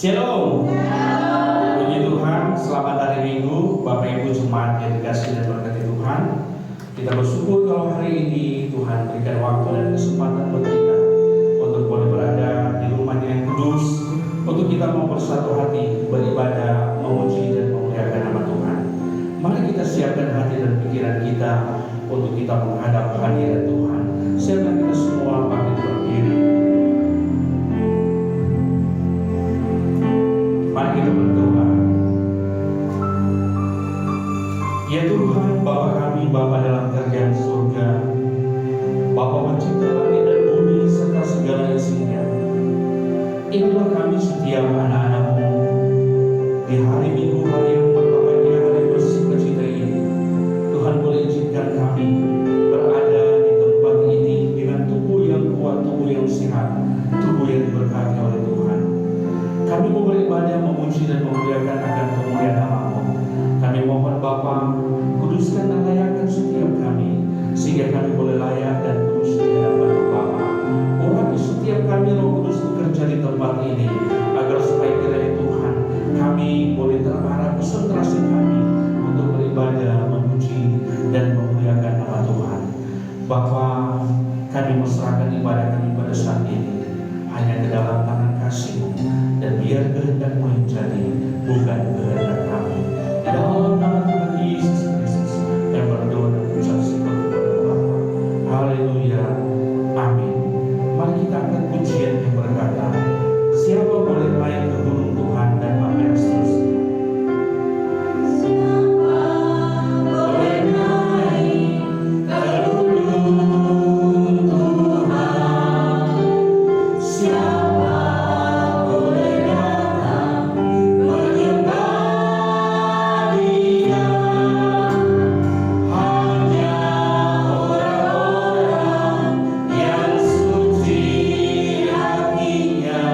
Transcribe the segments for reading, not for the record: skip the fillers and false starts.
Shalom. Puji Tuhan, selamat hari Minggu, Bapak Ibu Jemaat yang dikasihi dan berkati Tuhan. Kita bersyukur kalau hari ini Tuhan berikan waktu dan kesempatan buat kita untuk boleh berada di rumahnya yang kudus, untuk kita mau bersatu hati, beribadah, memuji dan memuliakan nama Tuhan. Mari kita siapkan hati dan pikiran kita untuk kita menghadap hadirat Tuhan. Siapkan kita semua bangkit berdiri. Mari kita berdoa. Ya Tuhan, Bapa kami, Bapa dalam kerajaan surga, Bapa pencipta langit dan bumi serta segala isinya. Inilah kami setiap anak-anak-Mu di hari Minggu, hari yang berbahagia, hari bersukacita ini. Tuhan boleh izinkan kami berada di tempat ini dengan tubuh yang kuat, tubuh yang sehat, tubuh yang diberkati oleh Tuhan. Kami mau beribadah, memuji dan memuliakan akan kemuliaan nama-Mu. Kami mohon Bapa, kuduskan dan layakkan setiap kami, sehingga kami boleh layak dan kudus di hadapan Bapa. Urapi setiap kami, Roh Kudus bekerja di tempat ini, agar supaya kiranya Tuhan, kami boleh terarah konsentrasi kami untuk beribadah, memuji dan memuliakan nama Tuhan. Bapa, kami menyerahkan ibadah kami pada saat ini hanya ke dalam tangan kasih-Mu, dan biar kehendak-Mu yang jadi, bukan kehendak kami. Dalam nama Tuhan Yesus Kristus yang berdoa dan ucap syukur kepada Bapa. Haleluya, amin. Mari kita angkat pujian yang berkata, siapa boleh naik ke gunung Tuhan dan apa yang seterusnya. Yeah.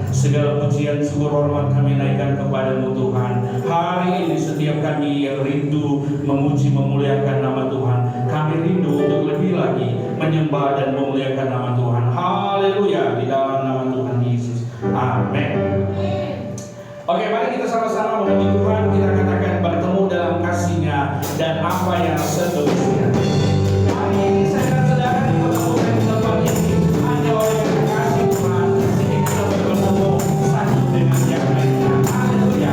Segala pujian, syukur, hormat kami naikkan kepadamu Tuhan. Hari ini setiap kami yang rindu memuji memuliakan nama Tuhan, kami rindu untuk lebih lagi menyembah dan memuliakan nama Tuhan. Haleluya, di dalam nama Tuhan Yesus. Amin. Oke, mari kita sama-sama memuji Tuhan. Kita katakan bertemu dalam kasih-Nya dan apa yang seterusnya. Hari ini saya akan saudara dipertemukan di tempat ini hanya oleh kasih Tuhan, sehingga kita bertemu satu dengan yang lainnya. Haleluya.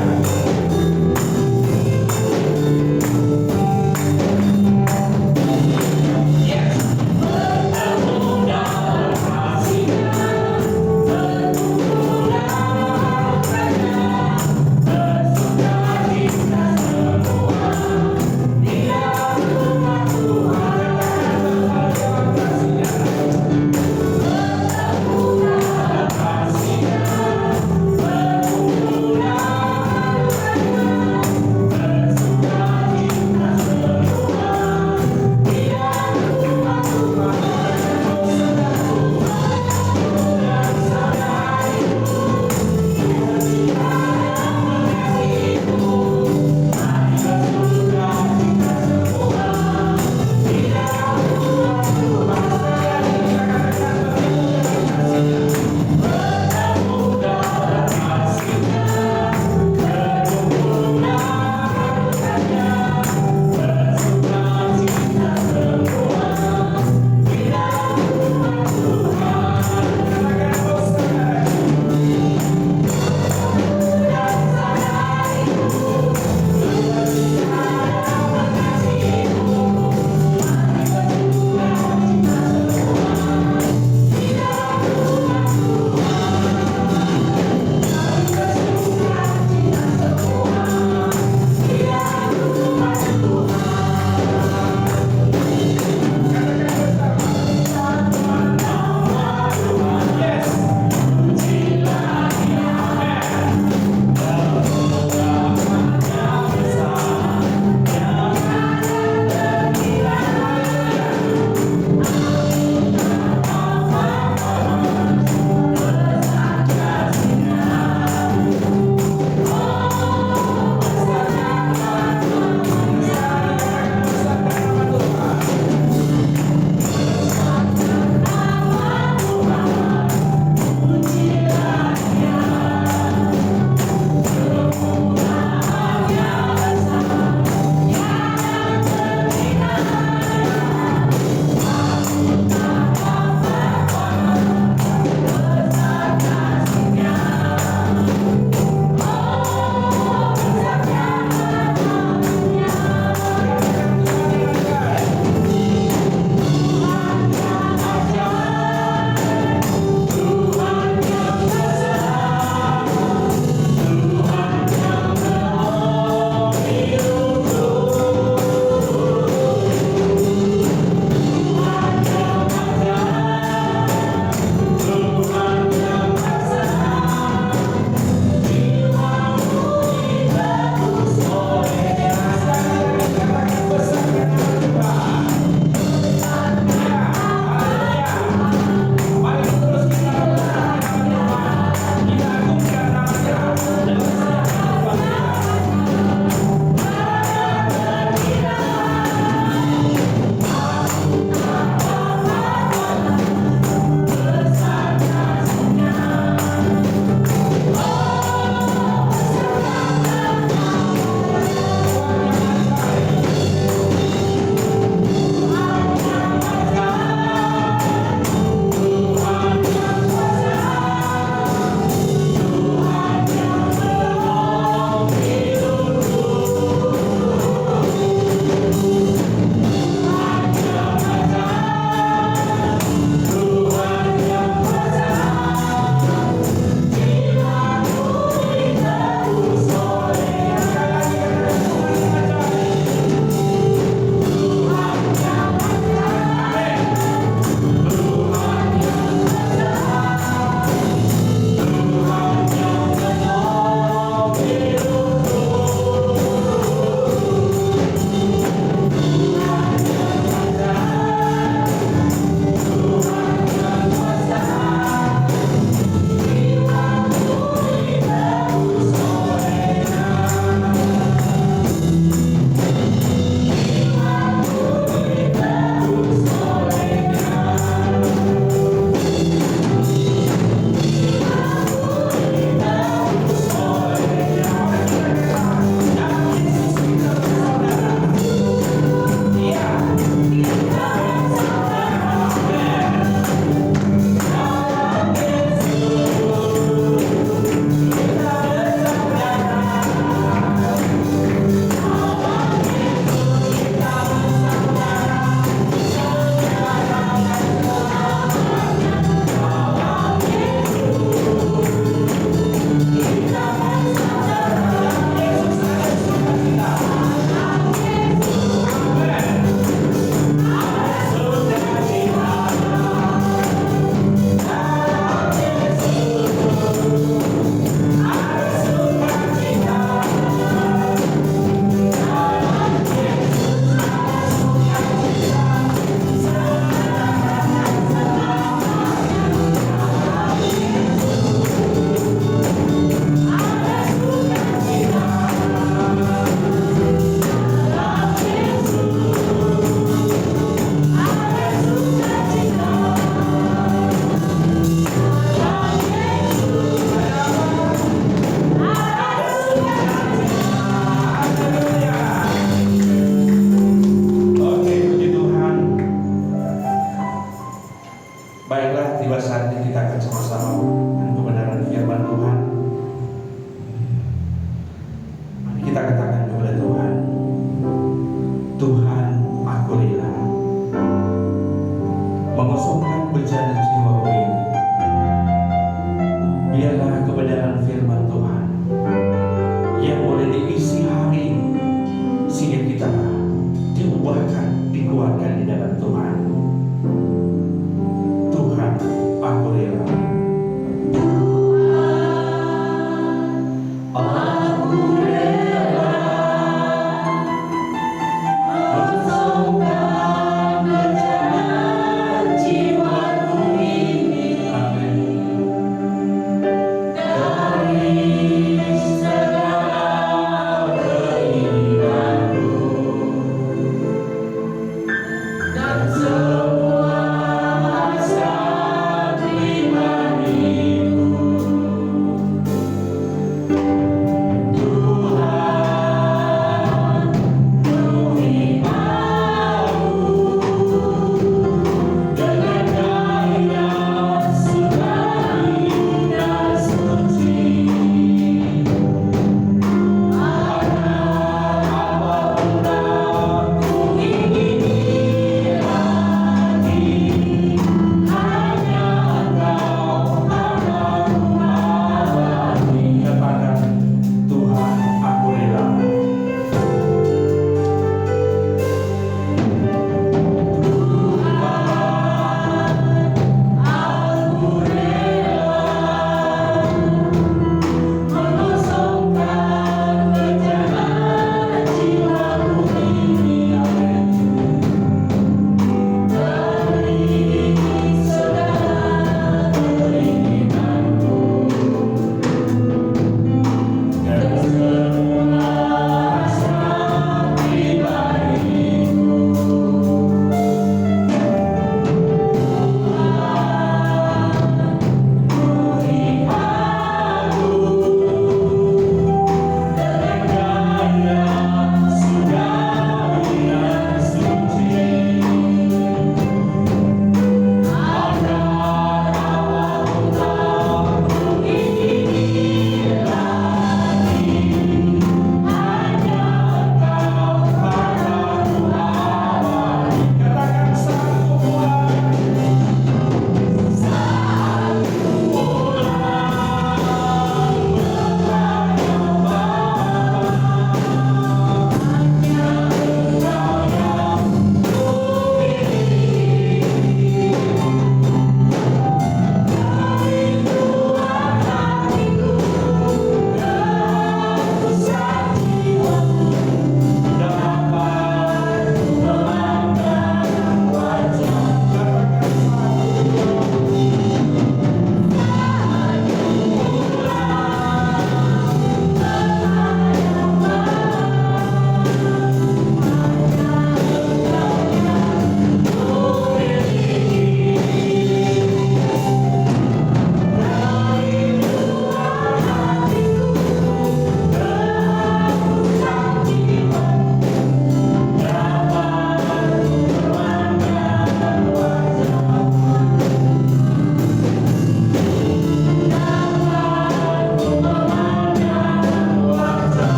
Yes. Bertemu dalam kasih-Nya, bertemu dalam kasih-Nya, bersuka cita semua di dalam rumah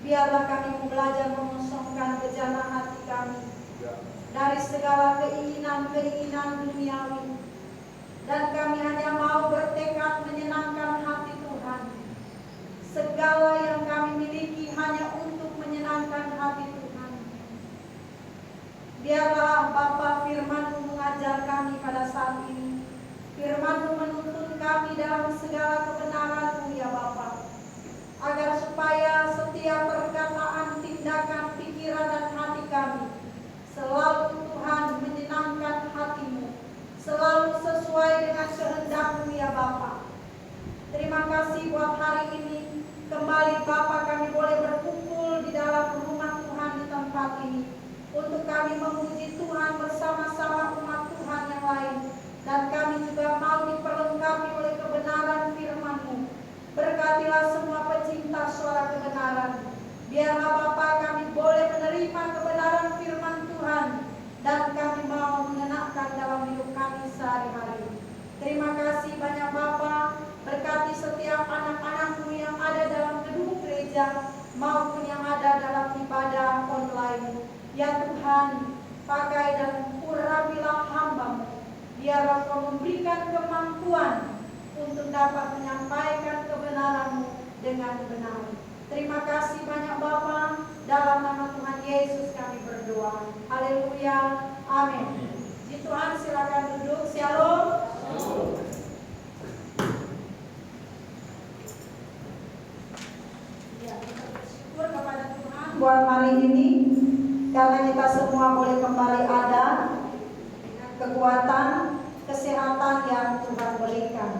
Biarlah kami mau belajar mengosongkan bejana hati kami dari segala keinginan-keinginan duniawi, dan kami hanya mau bertekad menyenangkan hati Tuhan. Segala yang kami miliki hanya untuk menyenangkan hati Tuhan. Biarlah Bapa firman-Mu mengajar kami pada saat ini. Firman-Mu menuntun kami dalam segala kebenaran-Mu ya Bapa, agar supaya setiap perkataan, tindakan, pikiran dan hati kami selalu Tuhan menyenangkan hati-Mu, selalu sesuai dengan kehendak-Mu ya Bapa. Terima kasih buat hari ini. Kembali Bapa, kami boleh berkumpul di dalam rumah Tuhan di tempat ini untuk kami memuji Tuhan bersama-sama umat Tuhan yang lain. Dan kami juga mau diperlengkapi oleh kebenaran firman-Mu. Berkatilah semua pecinta suara kebenaran. Biarlah Bapa kami boleh menerima kebenaran firman Tuhan, dan kami mau mengenakan dalam hidup kami sehari-hari. Terima kasih banyak Bapa. Berkati setiap anak-anak-Mu yang ada dalam gedung gereja maupun yang ada dalam ibadah online. Ya Tuhan, pakai dan urapilah hamba-Mu. Biarlah Kau memberikan kemampuan untuk dapat menyampaikan kebenaran-Mu dengan benar. Terima kasih banyak Bapa. Dalam nama Tuhan Yesus kami berdoa. Haleluya. Amin. Puji Tuhan, silakan duduk. Shalom. Ya, kita bersyukur kepada Tuhan buat hari ini, karena kita semua boleh kembali ada dengan kekuatan, kesehatan yang Tuhan berikan.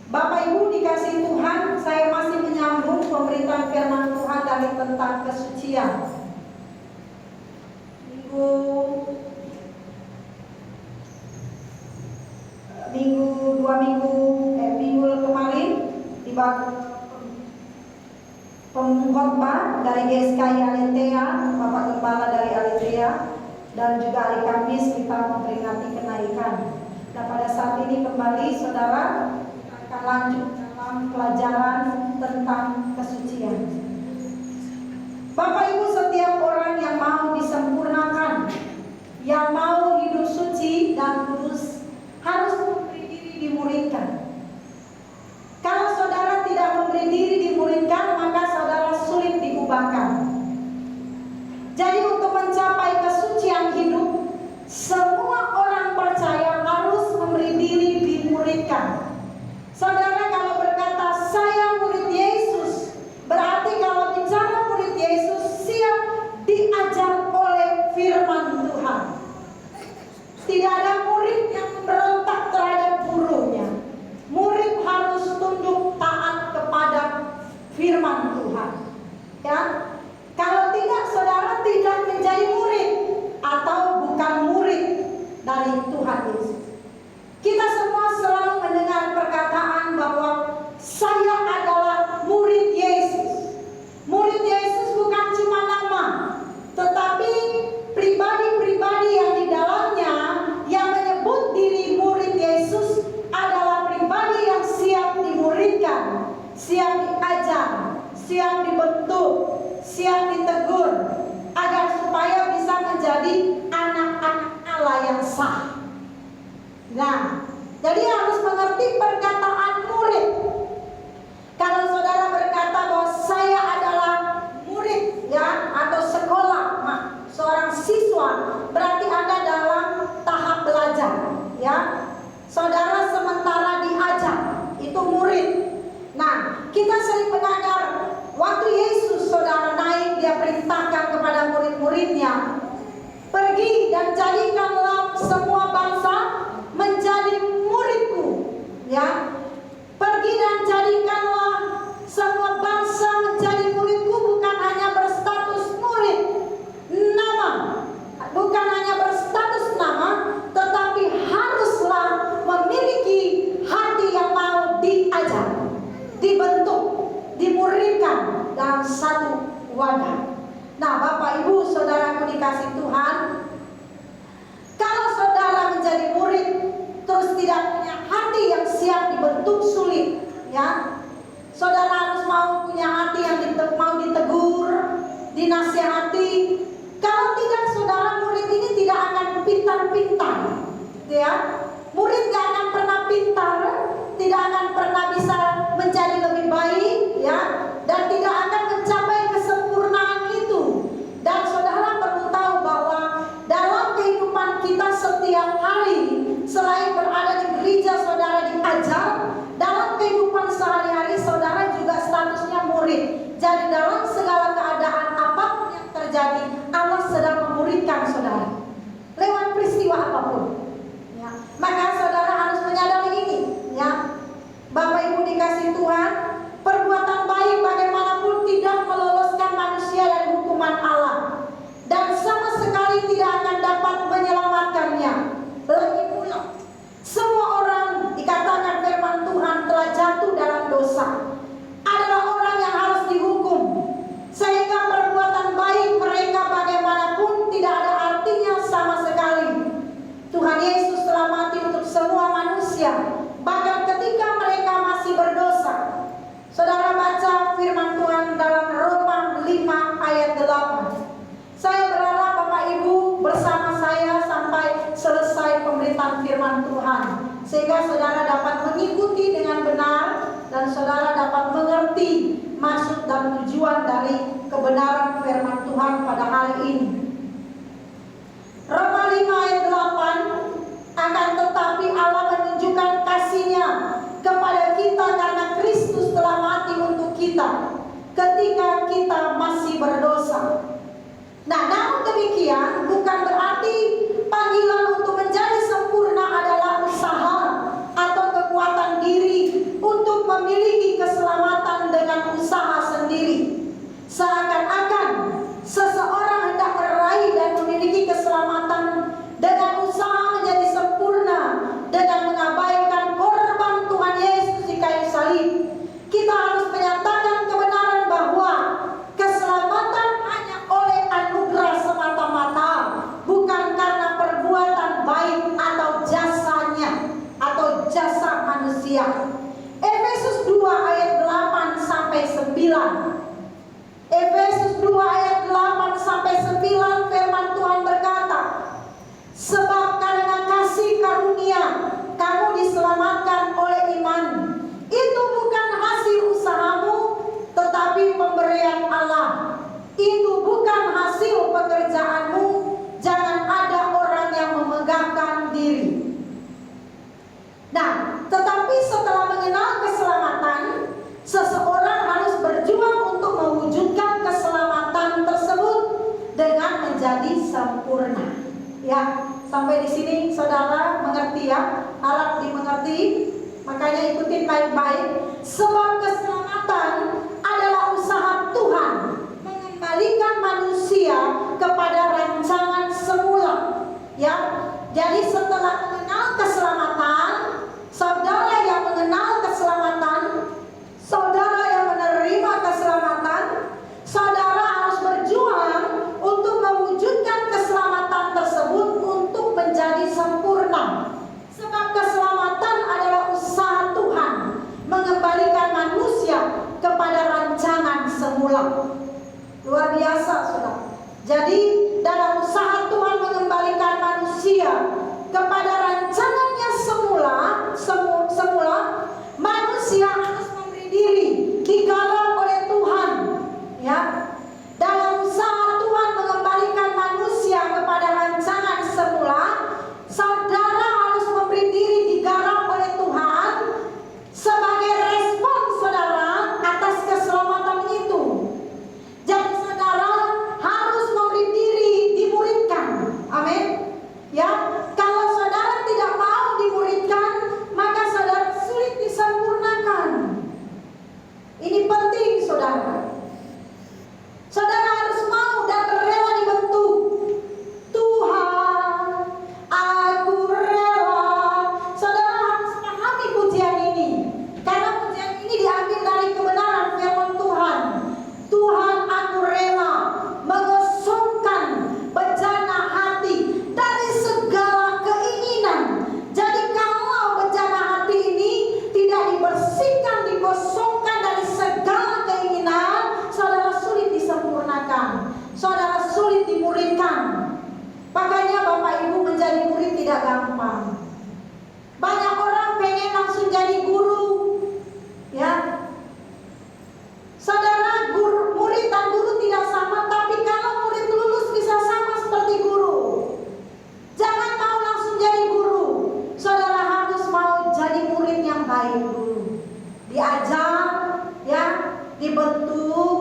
Bapak Ibu dikasih Tuhan, saya masih menyambung pemberitaan firman Tuhan dari tentang kesucian. Minggu kemarin di pengkhotbah dari GSKI Aletheia, Bapak Gembala dari Aletheia, dan juga hari Kamis kita memperingati kenaikan. Nah, pada saat ini kembali saudara akan lanjut dalam pelajaran tentang kesucian. Bapak Ibu, setiap orang yang mau disempurnakan, yang mau hidup suci dan kudus, harus memberi diri dimuridkan. Kalau saudara tidak memberi diri dimuridkan, maka saudara sulit diubahkan. Jadi untuk mencapai kesucian hidup, semua orang percaya harus memberi diri dimuridkan. Saudara kalau berkata saya murid Yesus, berarti kalau bicara murid Yesus siap diajar oleh firman Tuhan. Tidak ada murid yang berontak terhadap gurunya. Murid harus tunduk taat kepada firman Tuhan. Ya, kalau tidak saudara tidak menjadi murid atau bukan murid dari Tuhan Yesus. Kita semua selalu mendengar perkataan bahwa saya adalah murid Yesus. Murid Yesus bukan cuma nama, tetapi pribadi-pribadi yang di dalamnya yang menyebut diri murid Yesus adalah pribadi yang siap dimuridkan, siap diajar, siap dibentuk, siap ditegur, agar supaya bisa menjadi anak-anak Allah yang sah. Nah, jadi harus mengerti perkataan murid. Kalau saudara berkata bahwa saya adalah murid, ya, atau sekolah, seorang siswa, berarti Anda dalam tahap belajar, ya. Saudara sementara diajar, itu murid. Nah, kita sering mendengar waktu Yesus saudara naik, dia perintahkan kepada murid-muridnya, pergi dan jadikanlah semua bangsa menjadi muridku, ya. Pergi dan jadikanlah semua bangsa menjadi muridku, bukan hanya berstatus murid nama, bukan hanya berstatus nama, tetapi haruslah memiliki hati yang mau diajar, dibentuk, dimuridkan dalam satu wadah. Nah, Bapak Ibu saudaraku dikasih Tuhan, kalau saudara menjadi murid terus tidak punya hati yang siap dibentuk sulit, ya. Saudara harus mau punya hati yang mau ditegur, dinasihati. Kalau tidak, saudara, murid ini tidak akan pintar-pintar, ya. Murid gak akan pernah pintar, tidak akan pernah bisa menjadi lebih baik, ya, dan tidak akan mencapai kesempurnaan itu. Dan saudara perlu tahu bahwa dalam kehidupan kita setiap hari, selain berada di gereja, saudara diajar, dalam kehidupan sehari-hari saudara juga statusnya murid. Jadi dalam segala keadaan apapun yang terjadi, Allah sedang memuridkan saudara lewat peristiwa apapun, ya. Maka saudara harus menyadari ini, ya. Bapak Ibu dikasih Tuhan, perbuatan baik bagaimanapun tidak meloloskan manusia dari hukuman Allah, dan sama sekali tidak akan dapat menyelamatkannya. Lagi pula, semua orang, dikatakan firman Tuhan, telah jatuh dalam dosa, adalah orang yang harus dihukum, sehingga perbuatan baik mereka bagaimanapun tidak ada artinya sama sekali. Tuhan Yesus telah mati untuk semua manusia, bahkan ketika mereka masih berdosa. Saudara baca firman Tuhan dalam Roma 5 ayat 8. Saya berharap Bapak Ibu bersama saya sampai selesai pemberitaan firman Tuhan, sehingga saudara dapat mengikuti dengan benar dan saudara dapat mengerti maksud dan tujuan dari kebenaran firman Tuhan pada hari ini. Roma 5 ayat 8, akan tetapi Allah menunjukkan kasih-Nya kepada kita karena Kristus telah mati untuk kita ketika kita masih berdosa. Nah, namun demikian bukan berarti panggilan untuk menjadi sempurna adalah usaha atau kekuatan diri untuk memiliki keselamatan dengan usaha sendiri. Seakan-akan seseorang hendak meraih dan memiliki keselamatan dengan usaha menjadi sempurna dengan mengabaikan korban Tuhan Yesus di kayu salib. Kita harus menyatakan kebenaran bahwa keselamatan hanya oleh anugerah semata-mata, bukan karena perbuatan baik atau jasanya atau jasa manusia. Efesus 2 ayat 8 sampai 9. Efesus 2 ayat 8 sampai 9 firman Tuhan berkata, sebab karena kasih karunia kamu diselamatkan oleh iman. Itu bukan hasil usahamu, tetapi pemberian Allah. Itu bukan hasil pekerjaanmu. Jangan ada orang yang memegahkan diri. Nah, tetapi setelah mengenal keselamatan, seseorang harus berjuang untuk mewujudkan keselamatan tersebut dengan menjadi sempurna. Ya, sampai di sini saudara mengerti, ya? Harap dimengerti. Makanya ikutin baik-baik. Sebab keselamatan adalah usaha Tuhan mengembalikan manusia kepada rancangan semula. Ya, jadi setelah mengenal keselamatan, saudara yang mengenal keselamatan, saudara yang menerima keselamatan, saudara harus berjuang untuk mewujudkan keselamatan tersebut untuk menjadi sempurna. Sebab keselamatan adalah usaha Tuhan mengembalikan manusia kepada rancangan semula. Luar biasa, saudara. Jadi dalam usaha Tuhan mengembalikan manusia kepada rancangannya semula, Makanya Bapak Ibu menjadi murid tidak gampang. Banyak orang pengen langsung jadi guru, ya. Saudara, murid dan guru tidak sama, tapi kalau murid lulus bisa sama seperti guru. Jangan mau langsung jadi guru. Saudara harus mau jadi murid yang baik dulu. Diajar, ya, dibentuk,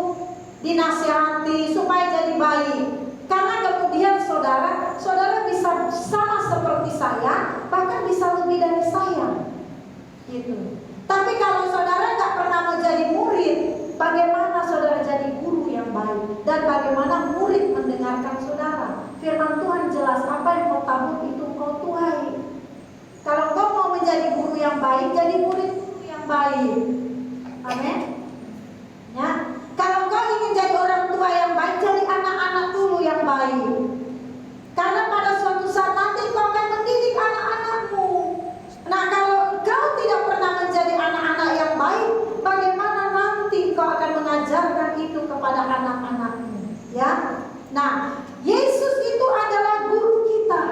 dinasihati supaya jadi baik. Karena kemudian saudara bisa sama seperti saya, bahkan bisa lebih dari saya. Gitu. Tapi kalau saudara nggak pernah menjadi murid, bagaimana saudara jadi guru yang baik? Dan bagaimana murid mendengarkan saudara? Firman Tuhan jelas, apa yang kau tabur itu kau tuai. Kalau kau mau menjadi guru yang baik, jadi murid guru yang baik. Amin. Ya. Kalau kau ingin jadi orang tua yang baik, jadi anak-anak dulu yang baik. Karena pada suatu saat nanti kau akan mendidik anak-anakmu. Nah, kalau kau tidak pernah menjadi anak-anak yang baik, bagaimana nanti kau akan mengajarkan itu kepada anak-anakmu? Ya. Nah, Yesus itu adalah guru kita.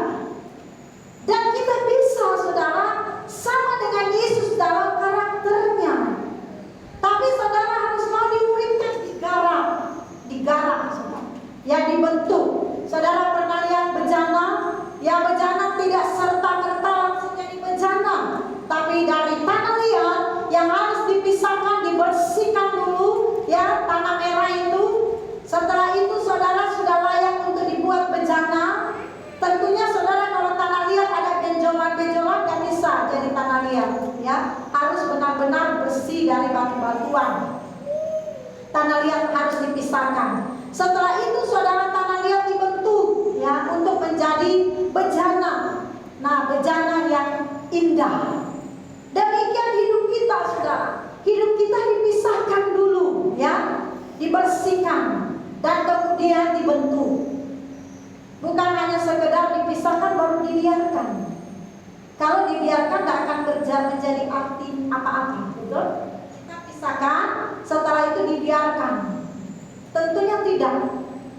Dan kita bisa, saudara, sama dengan Yesus dalam karakternya. Tapi saudara harus mau dimuridkan, digarap, saudara. Ya, dibentuk. Saudara pernah lihat bejana? Ya, bejana tidak serta-merta langsung jadi bejana, tapi dari tanah liat yang harus dipisahkan, dibersihkan dulu, ya, tanah merah itu. Setelah itu saudara sudah layak untuk dibuat bejana. Tentunya saudara kalau tanah liat ada benjolan-benjolan gak bisa jadi tanah liat, ya. Harus benar-benar bersih dari batu-batuan. Tanah liat harus dipisahkan. Setelah itu saudara tanah liat dibentuk, ya, untuk menjadi bejana. Nah, bejana yang indah. Demikian hidup kita, saudara. Hidup kita dipisahkan dulu, ya, dibersihkan dan kemudian dibentuk. Bukan hanya sekedar dipisahkan baru dibiarkan. Kalau dibiarkan tidak akan menjadi arti apa-apa, betul? Kita pisahkan, setelah itu dibiarkan. Tentunya tidak.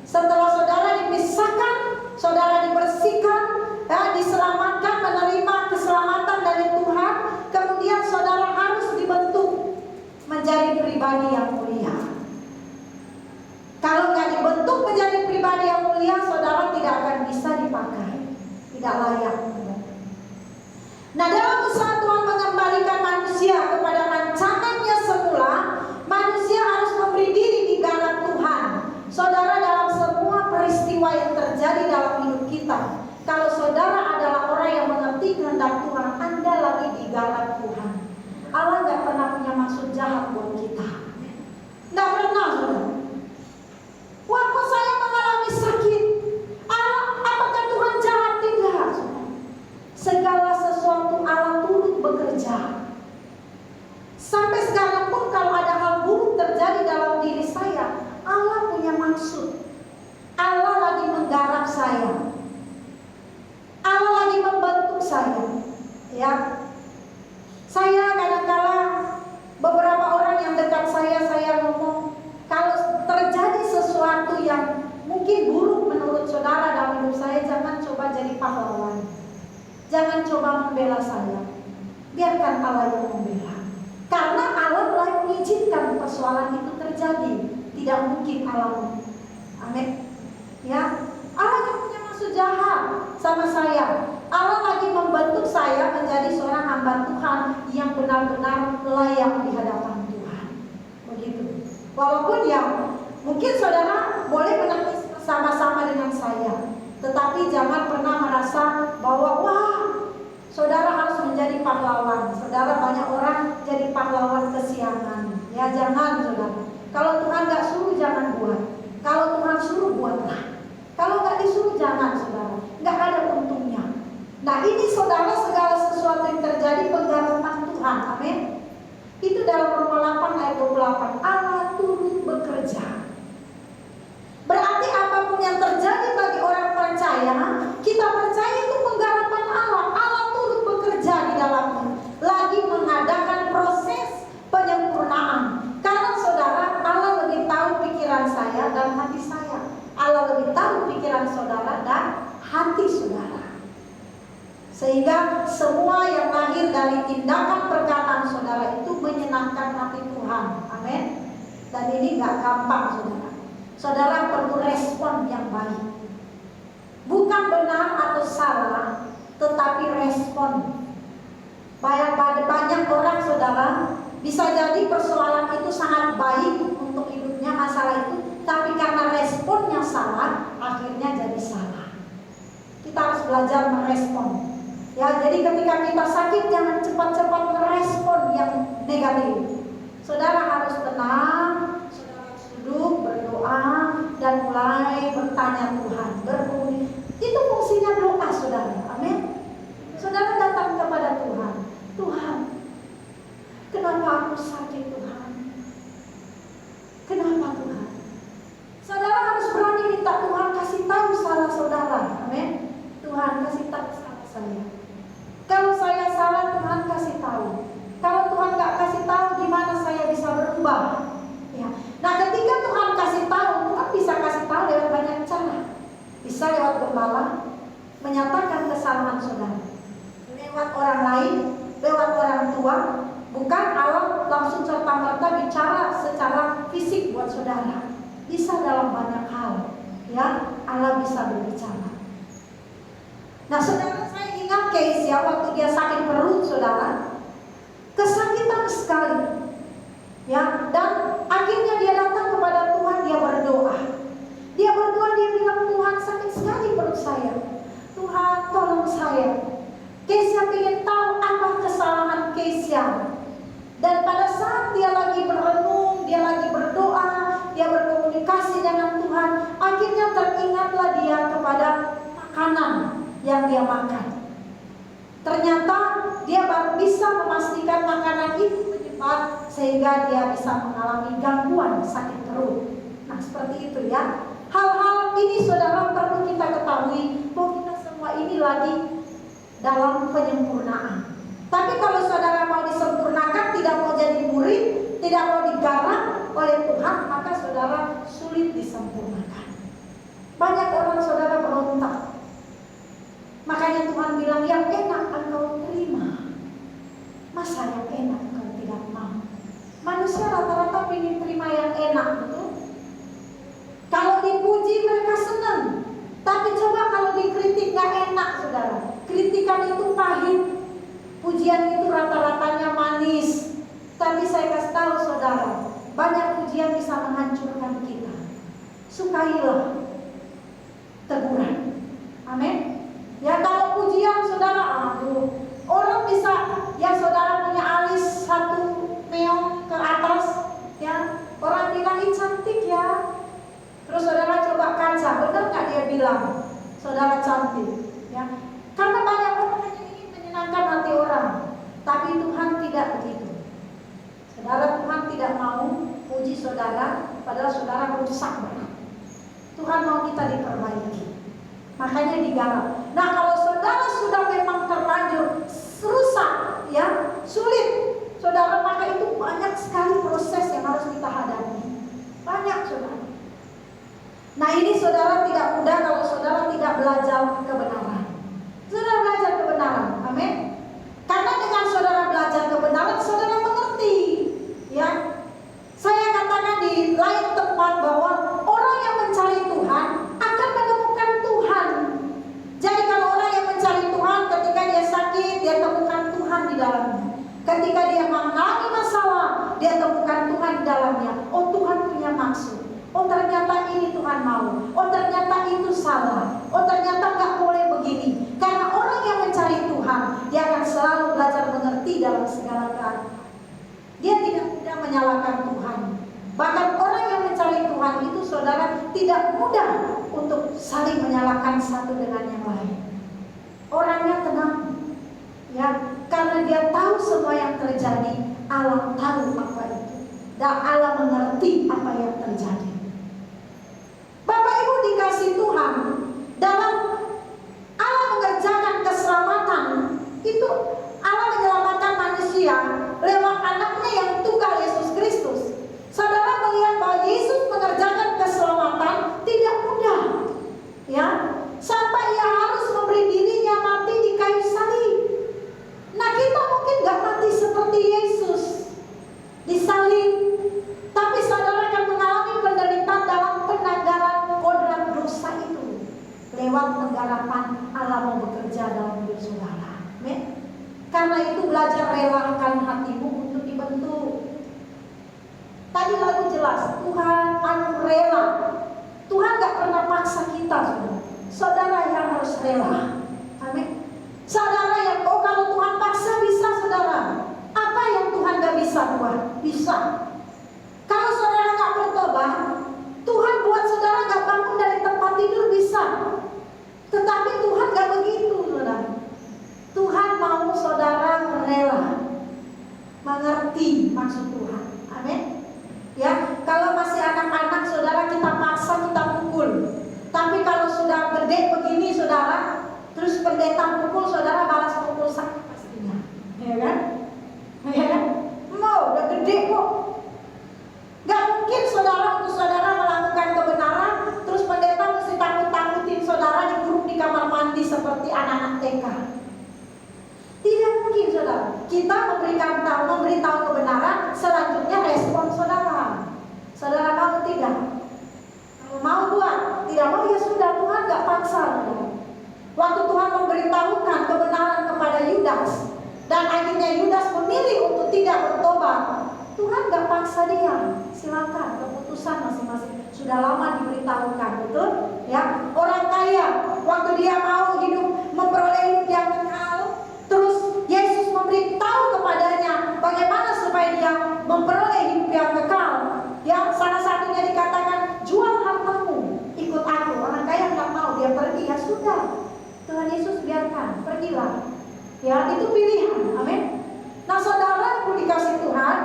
Setelah saudara dipisahkan, saudara dibersihkan, ya, diselamatkan, menerima keselamatan dari Tuhan, kemudian saudara harus dibentuk menjadi pribadi yang mulia. Kalau nggak dibentuk menjadi pribadi yang mulia, saudara tidak akan bisa dipakai, tidak layak. Nah, dalam usaha Tuhan mengembalikan manusia kepada rancangannya semula, manusia harus memberi diri di garap Tuhan. Saudara, dalam semua peristiwa yang terjadi dalam hidup kita, kalau saudara adalah orang yang mengerti kehendak Tuhan, Anda lagi digarap Tuhan. Allah nggak pernah punya maksud jahat buat kita. Nggak pernah, saudara. Wah, kok saya mengalami sakit? Apakah Tuhan jahat? Tidak, saudara. Segala sesuatu Allah turut bekerja. Sampai sekarang pun kalau ada hal buruk terjadi dalam diri saya, Allah punya maksud. Allah lagi menggarap saya. Allah lagi membentuk saya. Ya. Saya kadang-kala beberapa orang yang dekat saya ngomong, kalau terjadi sesuatu yang mungkin buruk menurut saudara dalam hidup saya, jangan coba jadi pahlawan. Jangan coba membela saya. Biarkan Allah yang membela. Karena Allah telah mengizinkan persoalan itu terjadi. Tidak mungkin Allah. Amin. Ya, Allah yang punya maksud jahat sama saya. Allah lagi membentuk saya menjadi seorang hamba Tuhan yang benar-benar layak di hadapan Tuhan. Begitu. Walaupun ya, mungkin saudara boleh menangis bersama-sama dengan saya, tetapi jangan pernah merasa bahwa wah, saudara harus menjadi pahlawan. Saudara, banyak orang jadi pahlawan kesiangan. Ya, jangan, saudara. Kalau Tuhan gak suruh, jangan buat. Kalau Tuhan suruh, buatlah. Kalau gak disuruh, jangan, saudara. Gak ada untungnya. Nah, ini saudara, segala sesuatu yang terjadi penggarapan Tuhan. Amin. Itu dalam Roma 8 ayat 28. Allah turut bekerja. Berarti apapun yang terjadi bagi orang percaya, kita percaya itu penggarapan Allah. Allah turut bekerja di dalamnya, lagi mengadakan proses penyempurnaan. Karena Sehingga semua yang lahir dari tindakan perkataan saudara itu menyenangkan hati Tuhan. Amin. Dan ini gak gampang saudara. Saudara perlu respon yang baik. Bukan benar atau salah, tetapi respon. Banyak orang saudara, bisa jadi persoalan itu sangat baik untuk hidupnya, masalah itu, tapi karena responnya salah, akhirnya jadi salah. Kita harus belajar merespon. Ya, jadi ketika kita sakit jangan cepat-cepat merespon yang negatif. Saudara harus tenang, saudara harus duduk, berdoa, dan mulai bertanya Tuhan, berbunyi. Itu fungsinya doa saudara. Amin. Saudara datang kepada Tuhan. Tuhan, kenapa aku sakit Tuhan? Kenapa Tuhan? Saudara harus berani minta Tuhan kasih tahu salah saudara. Amin. Tuhan kasih tahu salah saya. Kalau saya salah, Tuhan kasih tahu. Kalau Tuhan gak kasih tahu, gimana saya bisa berubah? Ya. Nah, ketika Tuhan kasih tahu, Tuhan bisa kasih tahu lewat banyak cara. Bisa lewat gembala, menyatakan kesalahan saudara. Lewat orang lain, lewat orang tua. Bukan Allah langsung serta-merta bicara secara fisik buat saudara. Bisa dalam banyak hal. Ya, Allah bisa berbicara. Nah, saudara, saya ingat Keisha waktu dia sakit perut, saudara, kesakitan sekali, ya, dan akhirnya dia datang kepada Tuhan, dia berdoa, dia bilang, Tuhan sakit sekali perut saya, Tuhan tolong saya. Keisha ingin tahu apa kesalahan Keisha, dan pada saat dia lagi merenung, dia lagi berdoa, dia berkomunikasi dengan Tuhan, akhirnya teringatlah dia kepada makanan yang dia makan. Ternyata dia baru bisa memastikan makanan itu penyebab sehingga dia bisa mengalami gangguan sakit perut. Nah, seperti itu ya. Hal-hal ini saudara perlu kita ketahui bahwa kita semua ini lagi dalam penyempurnaan. Tapi kalau saudara mau disempurnakan, tidak mau jadi murid, tidak mau digarap oleh Tuhan, maka saudara sulit disempurnakan. Banyak orang saudara berontak. Makanya Tuhan bilang yang enak engkau terima. Masa yang enak engkau tidak mau? Manusia rata-rata ingin terima yang enak, betul? Kalau dipuji mereka senang. Tapi coba kalau dikritik gak enak saudara. Kritikan itu pahit, pujian itu rata-ratanya manis. Tapi saya kasih tahu saudara, banyak pujian bisa menghancurkan kita. Sukailah teguran. Amin. Ya, kalau pujian saudara, aduh, orang bisa, ya saudara punya alis satu meong ke atas, ya, orang bilang ini cantik ya. Terus saudara coba kaca, benar nggak dia bilang saudara cantik? Ya, karena banyak orang hanya ingin menyenangkan hati orang, tapi Tuhan tidak begitu. Saudara, Tuhan tidak mau puji saudara, padahal saudara rusak banget. Tuhan mau kita diperbaiki. Makanya digarap. Nah, kalau saudara sudah memang terlanjur rusak, ya, sulit, saudara, maka itu banyak sekali proses yang harus kita hadapi. Banyak saudara. Nah, ini saudara tidak mudah kalau saudara tidak belajar kebenaran. Saudara belajar kebenaran, amin. Karena dengan saudara belajar kebenaran, saudara mengerti, ya. Saya katakan di lain tempat bahwa orang yang mencari Tuhan akan menemukan Tuhan. Jadi kalau orang yang mencari Tuhan, ketika dia sakit, dia temukan Tuhan di dalamnya. Ketika dia mengalami masalah, dia temukan Tuhan di dalamnya. Oh, Tuhan punya maksud. Oh, ternyata ini Tuhan mau. Oh, ternyata itu salah. Oh, ternyata gak boleh begini. Karena orang yang mencari Tuhan, dia akan selalu belajar mengerti dalam segala keadaan. Dia tidak mudah menyalahkan Tuhan. Bahkan orang yang mencari Tuhan itu saudara tidak mudah untuk saling menyalahkan satu dengan yang lain. Orangnya tenang, ya, karena dia tahu semua yang terjadi. Allah tahu apa itu, dan Allah mengerti apa yang terjadi. Bapak Ibu dikasih Tuhan, dalam Allah mengerjakan keselamatan itu, Allah menyelamatkan manusia lewat anaknya yang tunggal Yesus Kristus. Saudara melihat bahwa Yesus mengerjakan keselamatan tidak mudah, ya, sampai ia harus memberi dirinya mati di kayu salib. belajar relakan hatimu untuk dibentuk. Tadi lagu jelas, Tuhan anu rela. Tuhan gak pernah paksa kita, saudara. Saudara yang harus rela. Amin. Saudara yang, kalau Tuhan paksa bisa, saudara. Apa yang Tuhan gak bisa buat? Bisa. Kalau saudara gak bertobat, Tuhan buat saudara gak bangun dari tempat tidur, bisa. Tetapi Tuhan gak begitu, saudara. Tuhan mau saudara rela, mengerti maksud Tuhan. Amin. Ya, kalau masih anak-anak saudara kita paksa, kita pukul. Tapi kalau sudah gede begini saudara, terus pendeta pukul, saudara balas pukul sakit pastinya. Ya kan? Ya kan? Mau udah gede kok. Gak mungkin saudara untuk saudara melakukan kebenaran, terus pendeta mesti takut-takutin saudara dikurung di kamar mandi seperti anak-anak TK. Tidak mungkin, saudara. Kita memberitahu kebenaran, selanjutnya respon saudara. Saudara mau tidak? Mau buat? Tidak mau, ya sudah, Tuhan gak paksa, saudara. Waktu Tuhan memberitahukan kebenaran kepada Yudas, dan akhirnya Yudas memilih untuk tidak bertobat, Tuhan gak paksa dia. Silakan, keputusan masing-masing. Sudah lama diberitahukan, betul? Ya, orang kaya, waktu dia mau hidup, memperoleh hidup yang kekal, terus Yesus memberitahu kepadanya bagaimana supaya dia memperoleh hidup yang kekal. Ya, salah satunya dikatakan, jual hartamu, ikut aku. Orang kaya nggak mau, dia pergi. Ya sudah, Tuhan Yesus biarkan, pergilah. Ya, itu pilihan. Amin. Nah, saudara pun dikasih Tuhan,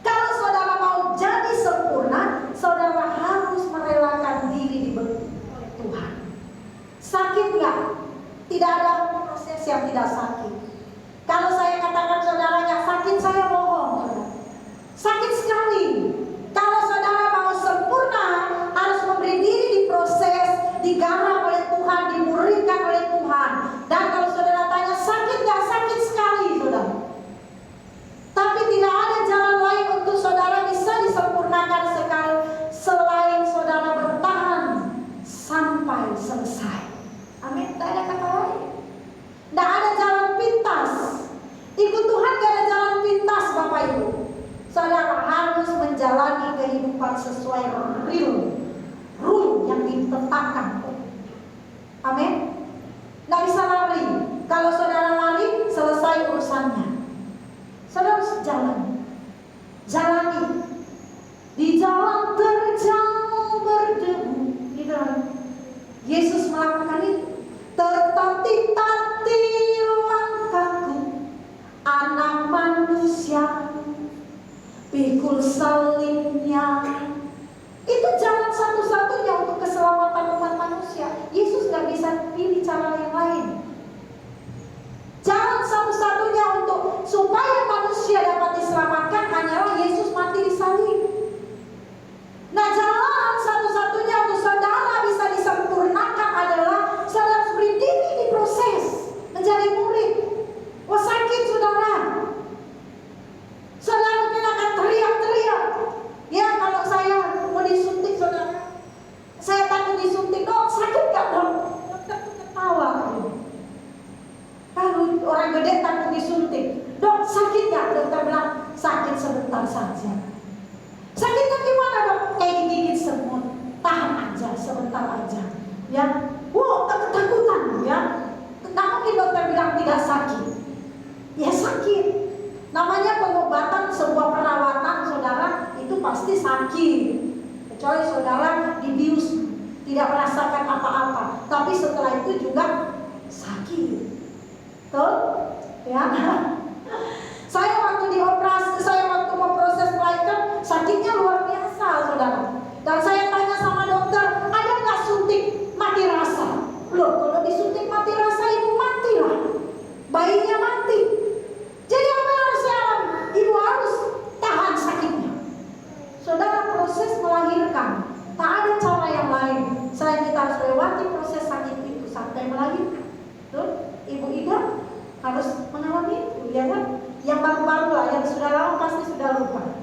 kalau saudara mau jadi sempurna, saudara harus merelakan diri dibentuk oleh Tuhan. Sakit nggak? Tidak ada proses yang tidak sakit. Kalau saya katakan saudara nggak sakit, saya bohong, saudara. Sakit sekali. Kalau saudara mau sempurna, harus memberi diri diproses, digarap oleh Tuhan, dimurnikan oleh Tuhan. Dan kalau saudara tanya sakit nggak, sakit sekali, saudara. Tapi tidak ada jalan lain untuk saudara bisa disempurnakan sekali selain saudara bertahan sampai selesai. Amin. Tidak ada kata lain. Tidak ada jalan pintas. Ikut Tuhan tidak ada jalan pintas, Bapak Ibu. Saudara harus menjalani kehidupan sesuai rule yang ditetapkan. Amin. Tidak bisa lari. Kalau saudara lari, selesai urusannya. Saudara harus jalani. Di jalan terjal berdebu, gitu. Yesus melakukan itu. Tertatih-tatih langkahku, anak manusia, pikul salibnya. Itu jalan satu-satunya untuk keselamatan umat manusia. Yesus gak bisa pilih cara yang lain. Jalan satu-satunya untuk supaya manusia dapat diselamatkan hanyalah Yesus mati di salib. Nah, jalan satu-satunya untuk saudara bisa disempurnakan adalah saudara harus beri diri diproses menjadi murid. Wah, sakit saudara. Saudara mungkin akan teriak-teriak. Ya, kalau saya mau disuntik, saudara, saya takut disuntik. Dok, sakit gak, dok? Dokter ketawa. Kalau orang gede takut disuntik. Dok, sakit gak? Dokter bilang, sakit sebentar saja. Sakitnya gimana, dok? Kayak digigit semut. Tahan aja, sebentar aja. Ya, wow, ketakutan, ya. Tidak mungkin dokter bilang tidak sakit. Ya sakit. Namanya pengobatan, sebuah perawatan, saudara, itu pasti sakit. Kecuali saudara dibius, tidak merasakan apa-apa. Tapi setelah itu juga sakit. Tuh, ya. Saya waktu dioperasi, saya waktu mau proses melahirkan, sakitnya luar biasa, saudara. Dan saya tanya sama dokter, ada nggak suntik mati rasa? Loh, kalau disuntik mati rasa, ibu matilah, bayinya mati. Jadi apa yang harus saya alami? Ibu harus tahan sakitnya. Saudara, proses melahirkan, tak ada cara yang lain selain kita harus lewati proses sakit itu sampai melahirkan. Tuh, Ibu Ida harus mengalami itu, ya kan? Yang baru-baru lah, yang sudah lama pasti sudah lupa.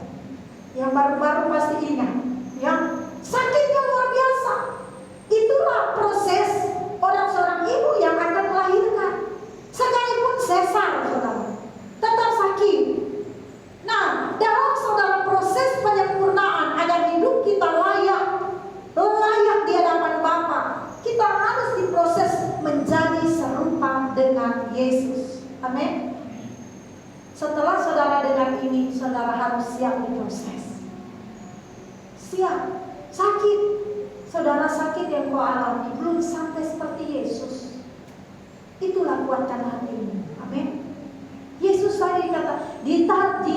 Yang baru-baru pasti ingat. Yang sakitnya luar biasa. Itulah proses orang seorang ibu yang akan melahirkan. Sekalipun sesar, saudara. dengan ini, saudara harus siap diproses. Siap. Sakit. Saudara sakit yang kau alami belum sampai seperti Yesus. Itulah kuatkan hatimu. Amin. Yesus tadi kata, di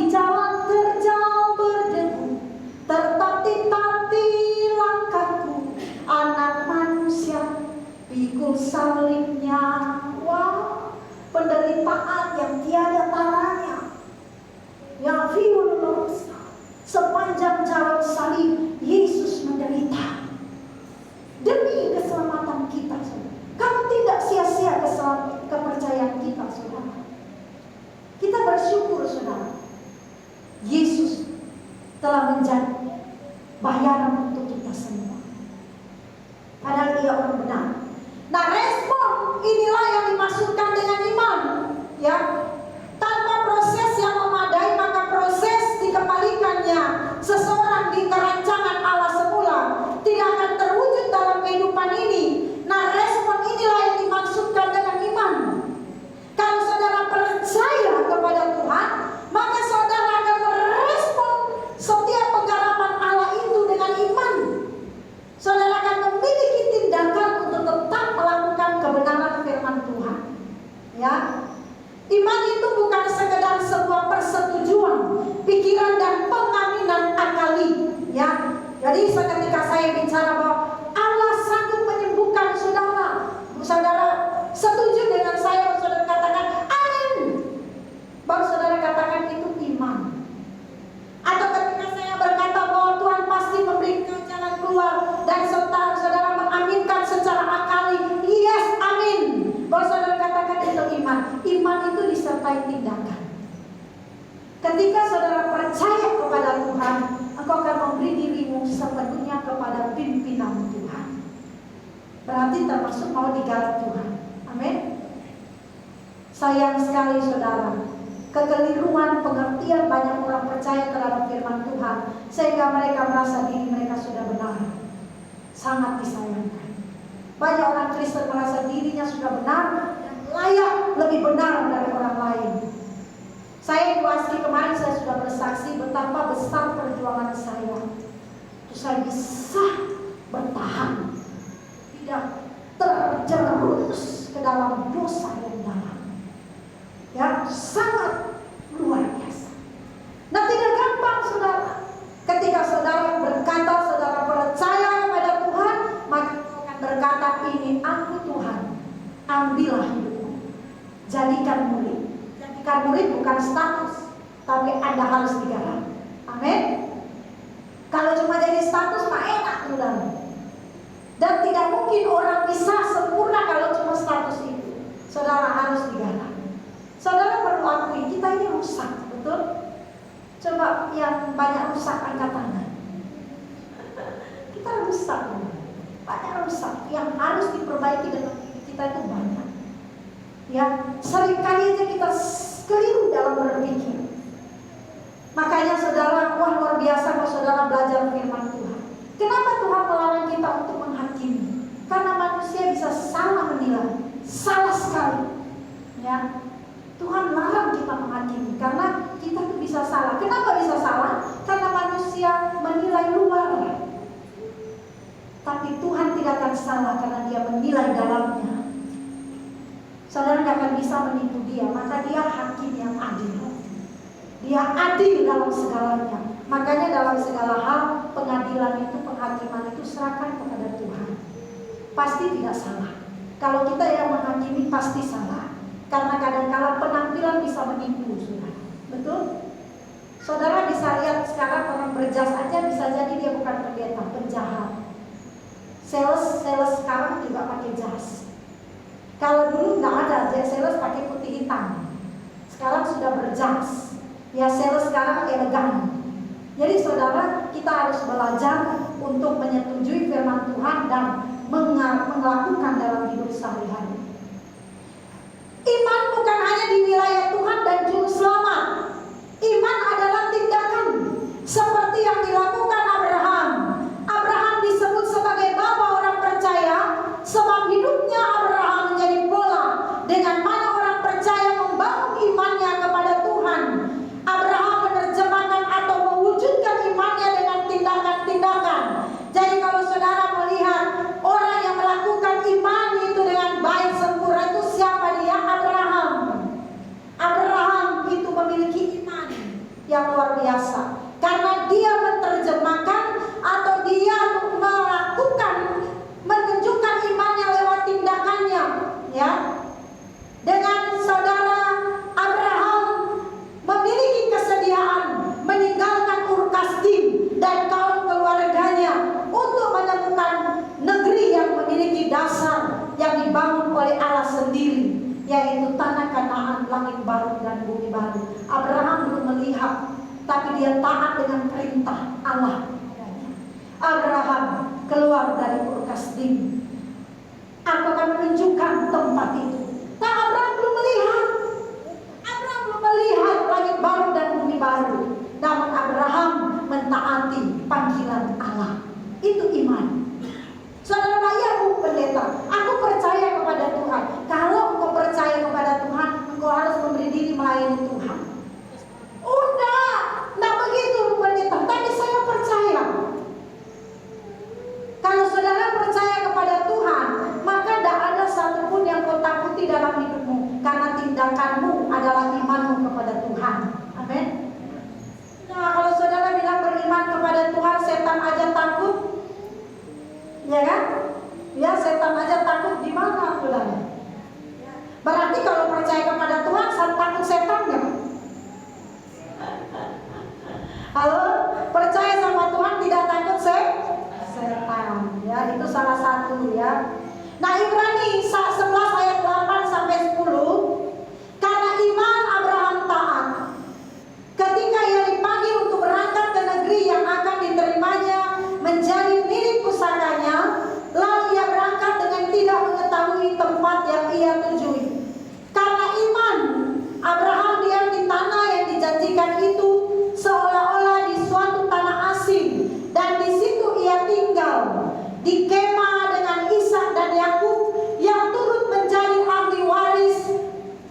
jalan terjal berdebu, tertatih-tatih langkahku, anak manusia pikul salibnya. Wah, penderitaan yang tiada taranya, yang violenosa. Sepanjang jalan salib Yesus menderita demi keselamatan kita, saudara. Kamu tidak sia-sia kepercayaan kita, saudara. Kita bersyukur, saudara. Yesus telah menjadi bayaran untuk kita semua. Padahal Dia orang benar. Nah, respon inilah yang dimaksudkan dengan iman, ya. Tanpa proses yang memadai, maka proses dikembalikannya seseorang di kerancangan Allah semula tidak akan terwujud dalam kehidupan ini. Nah, respon inilah yang dimaksudkan dengan iman. Kalau saudara percaya kepada Tuhan, maka saudara akan merespon setiap penggarapan Allah itu dengan iman. Saudara akan memiliki tindakan untuk tetap melakukan kebenaran firman Tuhan. Ya, iman itu bukan sekedar sebuah persetujuan, pikiran dan pengaminan akali. Ya, jadi ketika saya bicara bahwa Allah sanggup menyembuhkan saudara, saudara setuju dengan saya, saudara katakan amin. Baru saudara katakan itu iman. Atau ketika saya berkata bahwa Tuhan pasti memberikan jalan keluar dan saudara mengaminkan secara akali, yes, amin. Baru saudara katakan itu iman. Iman itu disertai tindakan. Ketika saudara percaya kepada Tuhan, engkau akan memberi dirimu sepenuhnya kepada pimpinan Tuhan. Berarti termasuk mau digarap Tuhan. Amin. Sayang sekali saudara, kekeliruan pengertian banyak orang percaya terhadap firman Tuhan, sehingga mereka merasa diri mereka sudah benar. Sangat disayangkan. Banyak orang Kristen merasa dirinya sudah benar dan layak lebih benar dari orang lain. Saya di Waski kemarin saya sudah bersaksi betapa besar perjuangan saya. Terus saya bisa bertahan, tidak terjerumus ke dalam dosa yang dalam. Ya, sangat luar biasa. Nah, tidak gampang saudara. Ketika saudara berkata saudara percaya kepada Tuhan, maka akan berkata, ini aku Tuhan, ambillah hidupku, jadikan murid. Jadikan murid bukan status, tapi Anda harus digarap. Amin. Kalau cuma jadi status mah enak saudara. Dan tidak mungkin orang bisa sempurna kalau cuma status itu. Saudara harus digarap. Saudara perlu akui kita ini rusak, betul? Coba yang banyak rusak angkat tangan. Kita rusak, banyak rusak. Yang harus diperbaiki dalam diri kita itu banyak. Ya, seringkali aja kita keliru dalam berpikir. Makanya saudara, wah luar biasa kalau saudara belajar firman Tuhan. Kenapa Tuhan melarang kita untuk menghakimi? Karena manusia bisa salah menilai, salah sekali. Ya, Tuhan larang kita menghakimi karena kita tuh bisa salah. Kenapa bisa salah? Karena manusia menilai luar. Tapi Tuhan tidak akan salah karena Dia menilai dalamnya. Saudara tidak akan bisa menipu Dia, maka Dia hakim yang adil. Dia adil dalam segalanya. Makanya dalam segala hal pengadilan itu, penghakiman itu serahkan kepada Tuhan. Pasti tidak salah. Kalau kita yang menghakimi pasti salah. Karena kadang-kala penampilan bisa menipu, saudara. Betul? Saudara bisa lihat sekarang orang berjas aja bisa jadi dia bukan pendeta, penjahat. Sales sekarang juga pakai jas. Kalau dulu nggak ada, sales pakai putih hitam. Sekarang sudah berjas. Ya, sales sekarang elegan. Jadi saudara, kita harus belajar untuk menyetujui firman Tuhan dan melakukan dalam hidup sehari-hari. Iman bukan hanya di wilayah Tuhan dan juru selamat. Iman adalah tindakan seperti yang dilakukan Abraham. Abraham disebut sebagai bapa orang percaya sebab hidupnya Abraham menjadi pola dengan mana orang percaya membangun imannya kepada Tuhan. Abraham biasa. Karena dia menerjemahkan atau dia melakukan, menunjukkan imannya lewat tindakannya, ya. Dengan saudara Abraham memiliki kesediaan meninggalkan Ur Kasdim dan kaum keluarganya untuk menemukan negeri yang memiliki dasar yang dibangun oleh Allah sendiri, yaitu tanah Kanaan, langit baru dan bumi baru. Abraham belum melihat, tapi dia taat dengan perintah Allah. Abraham keluar dari Ur Kasdim. Aku akan menunjukkan tempat itu. Nah, Abraham belum melihat. Abraham belum melihat langit baru dan bumi baru. Namun Abraham mentaati panggilan Allah. Itu iman. Saudara ya, Bu Pendeta, aku percaya kepada Tuhan. Kalau engkau percaya kepada Tuhan, engkau harus memberi diri melayani Tuhan. Udah, nah begitu Bu Pendeta. Tapi saya percaya. Kalau saudara percaya kepada Tuhan, maka tidak ada satupun yang kau takuti dalam hidupmu, karena tindakanmu adalah imanmu kepada Tuhan. Amin. Nah, kalau saudara bilang beriman kepada Tuhan, setan aja takut, ya kan? Ya, setan aja takut, gimana saudara? Berarti kalau percaya kepada Tuhan, takut setan ya? Halo, percaya sama Tuhan tidak takut setan, ya, itu salah satu, ya. Nah, Ibrani 11 ayat 8 sampai 10. Karena iman Abraham taat ketika ia dipanggil untuk berangkat ke negeri yang akan diterimanya menjadi milik pusakanya, lalu ia berangkat dengan tidak mengetahui tempat yang ia tujui. Karena iman Abraham diam di tanah yang dijanjikan itu, seolah-olah di suatu tanah asing, dan di situ ia tinggal di kemah dengan Ishak dan Yakub yang turut menjadi ahli waris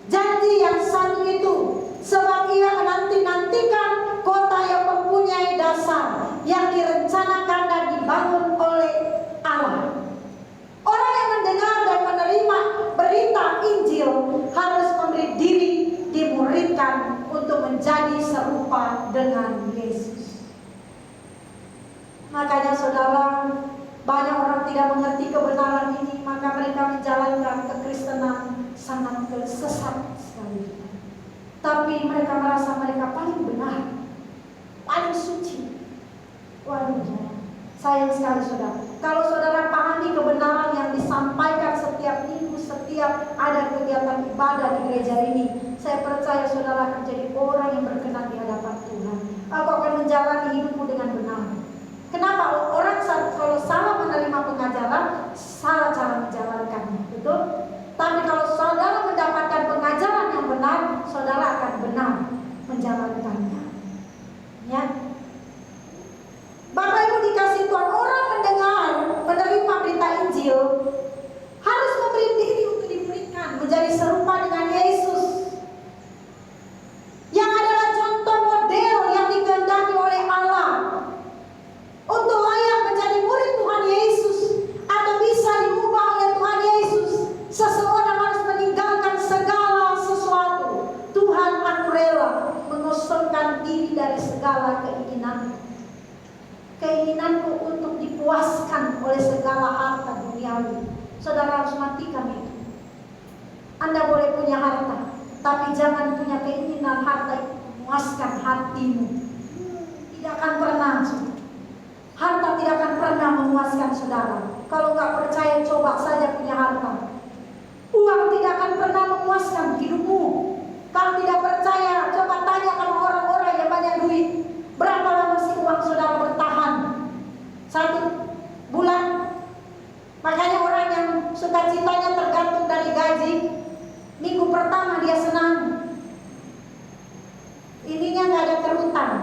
janji yang satu itu, sebab ia menanti-nantikan kota yang mempunyai dasar yang direncanakan dan dibangun oleh Allah. Orang yang mendengar dan menerima berita Injil harus memberi diri dimuridkan untuk menjadi serupa dengan Yesus. Makanya saudara, banyak orang tidak mengerti kebenaran ini, maka mereka menjalankan kekristenan sangat sesat sekali. Tapi mereka merasa mereka paling benar, paling suci. Waduh, sayang sekali saudara. Kalau saudara pahami kebenaran yang disampaikan setiap minggu, setiap ada kegiatan ibadah di gereja ini, saya percaya saudara akan jadi orang yang berkenan di hadapan Tuhan. Aku akan menjalani hidupmu dengan benar. Kenapa? Orang kalau salah menerima pengajaran, salah cara menjalankannya, betul? Tapi kalau saudara mendapatkan pengajaran yang benar, saudara akan benar menjalankannya. Ya. Bapak Ibu dikasih Tuhan, orang mendengar, menerima berita Injil, harus memberi diri untuk dimuridkan, menjadi serupa dengan Yesus, yang adalah contoh model yang dikehendaki oleh Allah. Untuk layak menjadi murid Tuhan Yesus atau bisa diubah oleh Tuhan Yesus, seseorang harus meninggalkan segala sesuatu. Tuhan, aku rela mengosongkan diri dari segala keinginanku untuk dipuaskan oleh segala harta duniawi. Saudara harus matikan itu. Anda boleh punya harta, tapi jangan punya keinginan harta itu memuaskan hatimu. Tidak akan pernah. Harta tidak akan pernah memuaskan saudara. Kalau nggak percaya, coba saja punya harta. Uang tidak akan pernah memuaskan hidupmu. Kalau tidak percaya, coba tanya sama orang-orang yang banyak duit. Berapa lama sih uang saudara bertahan? 1 bulan. Makanya orang yang sukacitanya tergantung dari gaji. Minggu pertama dia senang, ininya nggak ada terutang.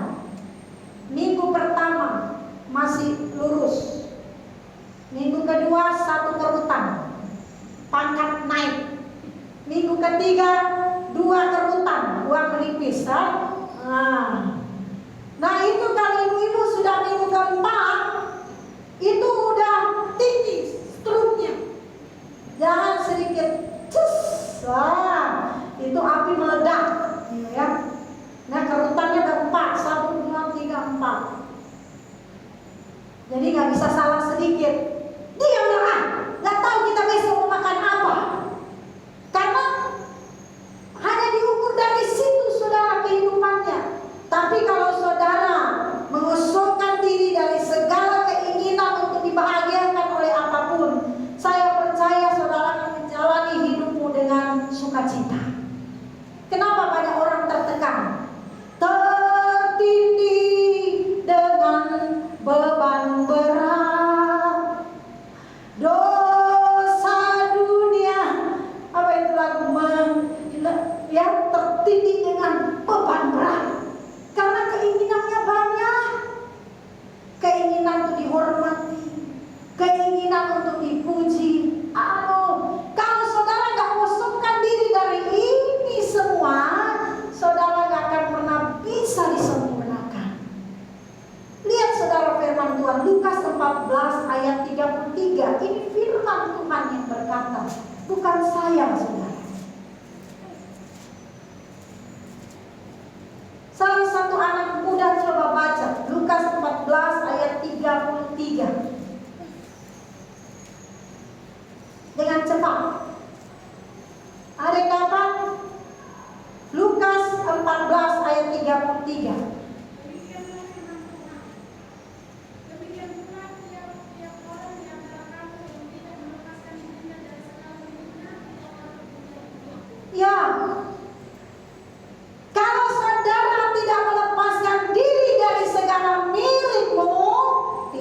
Minggu pertama masih lurus. Minggu kedua 1 terutang, pangkat naik. Minggu ketiga 2 terutang, uang menipis. Nah itu kalau ibu-ibu sudah minggu keempat, itu udah tinggi struknya. Jangan sedikit cus, itu api meledak, ya. Nah kerutannya ada 4, 1, 2, Jadi nggak bisa salah sedikit. Diamlah, nggak tahu kita besok mau makan apa. Karena hanya diukur dari situ saudara kehidupannya. Tapi kalau saudara mengosongkan diri dari segala keinginan untuk dibahagiakan oleh apapun, saya percaya saudara akan menjalani hidupmu dengan sukacita. Kenapa banyak orang tertekan? Tertindih dengan beban berat, dosa dunia, apa itu lagu ya, tertindih dengan beban berat. Karena keinginannya banyak, keinginan untuk dihormati, keinginan untuk dipuji. Kalau saudara nggak kosongkan diri dari ini semua, saudara nggak akan pernah bisa disempurnakan. Lihat saudara firman Tuhan Lukas 14 ayat 33. Ini firman Tuhan yang berkata, bukan saya saudara. Salah satu anak muda coba baca Lukas 14 ayat 33 dengan cepat. Ada kapan? Lukas 14 ayat 33. Ya,